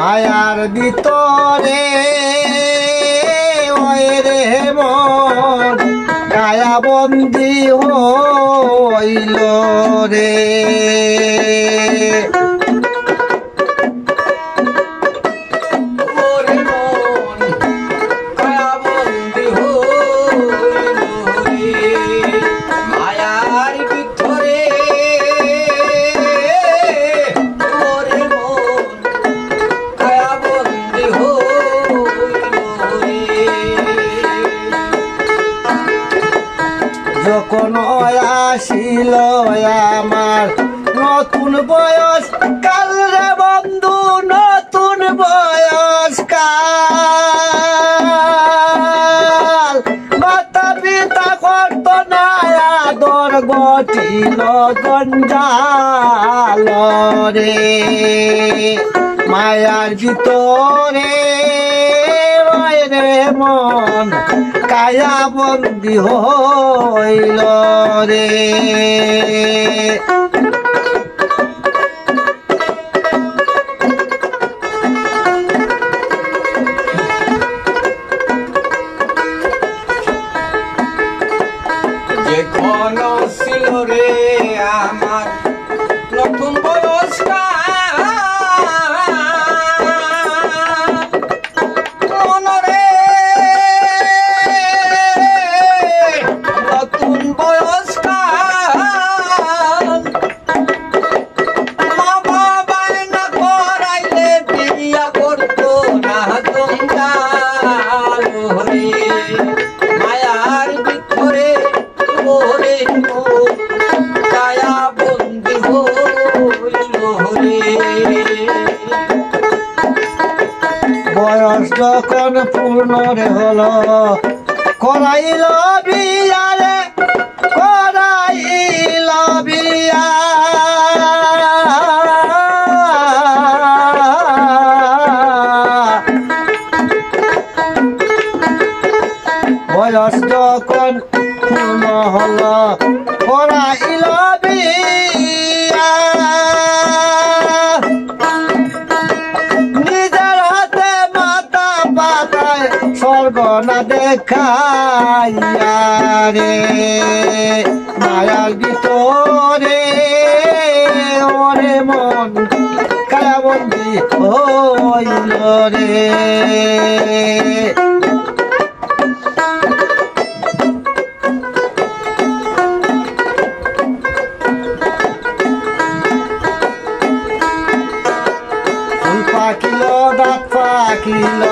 মায়ার ভিতরে ওই রে মন কায়া বন্দি হইল রে। যখন আসিল আমার নতুন বয়স কাল রে বন্ধু নতুন বয়স কাল মাতা পিতা করত না আদর গঠিল গঞ্জাল রে। মায়ার ভিতরে রে মন কায়া বন্দি হইল রে। যখন ছিল রে আমার নতুন বয়স বয়স যখন পূর্ণ রে হলো করাইল বিয়া রে করাইল বিয়া। বয়স যখন পূর্ণ হলো করাইল বিয়া। স্বর্গনা দেখাইয়া রে মায়ার ভিতরে ওরে মন কায়া বন্দি হইল রে। ফুল পাকিল দাঁত পাকিল